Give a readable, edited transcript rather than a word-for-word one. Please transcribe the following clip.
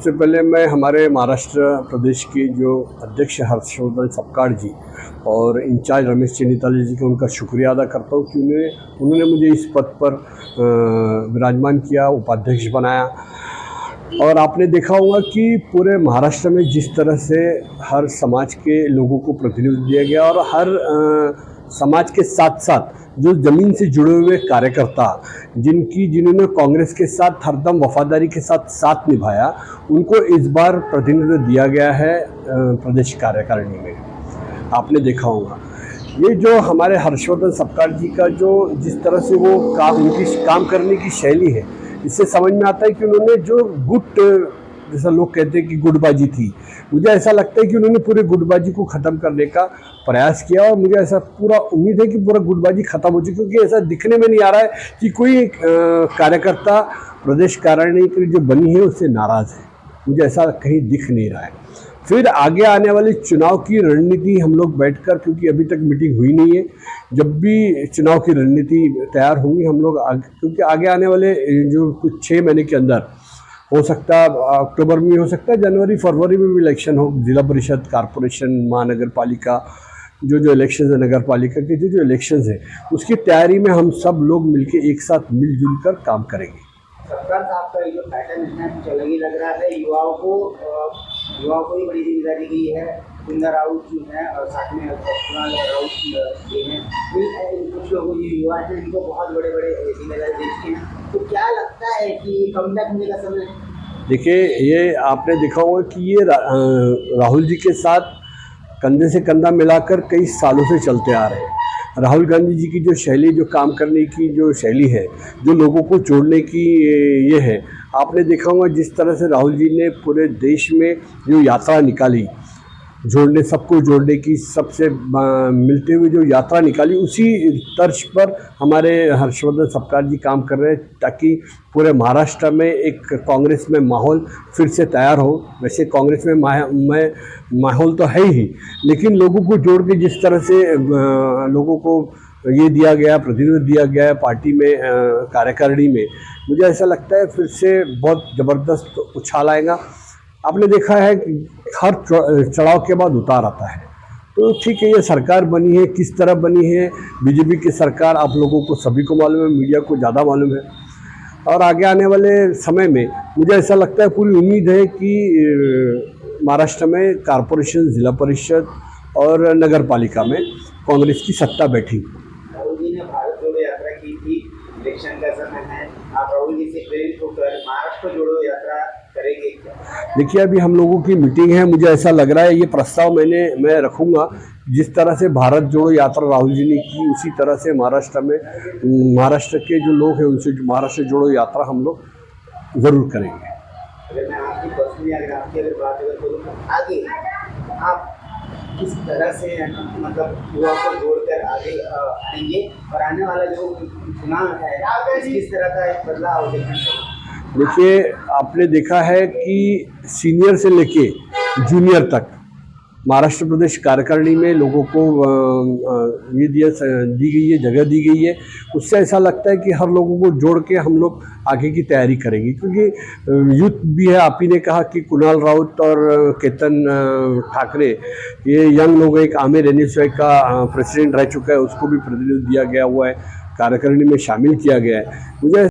सबसे पहले मैं हमारे महाराष्ट्र प्रदेश के जो अध्यक्ष हर्षवर्धन सपकाळ जी और इंचार्ज रमेश चेन्नीताले जी का उनका शुक्रिया अदा करता हूँ कि उन्होंने मुझे इस पद पर विराजमान किया, उपाध्यक्ष बनाया। और आपने देखा होगा कि पूरे महाराष्ट्र में जिस तरह से हर समाज के लोगों को प्रतिनिधित्व दिया गया और हर समाज के साथ साथ जो ज़मीन से जुड़े हुए कार्यकर्ता जिन्होंने कांग्रेस के साथ हरदम वफादारी के साथ निभाया, उनको इस बार प्रतिनिधित्व दिया गया है प्रदेश कार्यकारिणी में। आपने देखा होगा ये जो हमारे हर्षवर्धन सपकाळ जी का जो जिस तरह से वो उनकी काम करने की शैली है, इससे समझ में आता है कि उन्होंने जो गुट, जैसा लोग कहते हैं कि गुटबाजी थी, मुझे ऐसा लगता है कि उन्होंने पूरे गुटबाजी को ख़त्म करने का प्रयास किया। और मुझे ऐसा पूरा उम्मीद है कि पूरा गुटबाजी ख़त्म हो चुकी, क्योंकि ऐसा दिखने में नहीं आ रहा है कि कोई कार्यकर्ता प्रदेश कार्यालय की जो बनी है उससे नाराज़ है। मुझे ऐसा कहीं दिख नहीं रहा है। फिर आगे आने वाले चुनाव की रणनीति हम लोग बैठकर, क्योंकि अभी तक मीटिंग हुई नहीं है, जब भी चुनाव की रणनीति तैयार होंगी हम लोग क्योंकि आगे आने वाले जो कुछ 6 महीने के अंदर हो सकता है, अक्टूबर में हो सकता है, जनवरी फरवरी में भी इलेक्शन हो, जिला परिषद, कारपोरेशन, महानगर पालिका, जो इलेक्शन है, नगर पालिका के जो इलेक्शन है, उसकी तैयारी में हम सब लोग मिलकर एक साथ मिलजुल कर काम करेंगे। सरकार साहब का जो पैटर्न है कुछ अलग ही लग रहा है। युवाओं को ही बड़ी जिम्मेदारी दी है। कुंदा राउत जी हैं और साथ में कुणाल राउत जी हैं। कुछ लोग जो युवा हैं इनको बहुत बड़े जिम्मेदारी देती हैं। तो क्या लगता है कि कम बैक होने का समय है? देखिए, ये आपने देखा होगा कि ये राहुल जी के साथ कंधे से कंधा मिलाकर कई सालों से चलते आ रहे हैं। राहुल गांधी जी की जो शैली, जो काम करने की जो शैली है, जो लोगों को जोड़ने की ये है, आपने देखा होगा जिस तरह से राहुल जी ने पूरे देश में जो यात्रा निकाली, सबको जोड़ने की, सबसे मिलते हुए जो यात्रा निकाली, उसी तर्ज पर हमारे हर्षवर्धन सपकाळ जी काम कर रहे हैं, ताकि पूरे महाराष्ट्र में एक कांग्रेस में माहौल फिर से तैयार हो। वैसे कांग्रेस में माहौल तो है ही, लेकिन लोगों को जोड़ के जिस तरह से लोगों को ये दिया गया, प्रतिनिधित्व दिया गया है पार्टी में, कार्यकारिणी में, मुझे ऐसा लगता है फिर से बहुत ज़बरदस्त उछाल आएगा। आपने देखा है कि हर चढ़ाव के बाद उतार आता है। तो ठीक है, ये सरकार बनी है, किस तरह बनी है, बीजेपी की सरकार, आप लोगों को सभी को मालूम है, मीडिया को ज़्यादा मालूम है। और आगे आने वाले समय में मुझे ऐसा लगता है, पूरी उम्मीद है कि महाराष्ट्र में कारपोरेशन, जिला परिषद और नगर पालिका में कांग्रेस की सत्ता बैठी। राहुल जी ने भारत जोड़ो यात्रा की थी, इलेक्शन का समय है, आप राहुल जी से प्रेरित होकर महाराष्ट्र जोड़ो यात्रा करेंगे क्या? देखिए, अभी हम लोगों की मीटिंग है, मुझे ऐसा लग रहा है ये प्रस्ताव मैं रखूँगा। जिस तरह से भारत जोड़ो यात्रा राहुल जी ने की, उसी तरह से महाराष्ट्र के जो लोग हैं उनसे महाराष्ट्र जोड़ो यात्रा हम लोग ज़रूर करेंगे। अगर मैं आपकी पर्सनली अगर बात करूँ, आगे आप किस तरह से मतलब युवा को जोड़कर आगे आएंगे और आने वाला जो चुनाव है किस तरह का एक बदलाव देखने को? देखिए, आपने देखा है कि सीनियर से लेके जूनियर तक महाराष्ट्र प्रदेश कार्यकारिणी में लोगों को ये दी गई है, जगह दी गई है। उससे ऐसा लगता है कि हर लोगों को जोड़ के हम लोग आगे की तैयारी करेंगे, क्योंकि यूथ भी है। आप ही ने कहा कि कुणाल राउत और केतन ठाकरे, ये यंग लोग, एक आमिर एनएसवाई का प्रेसिडेंट रह चुका है, उसको भी प्रतिनिधित्व दिया गया हुआ है, कार्यकारिणी में शामिल किया गया है। मुझे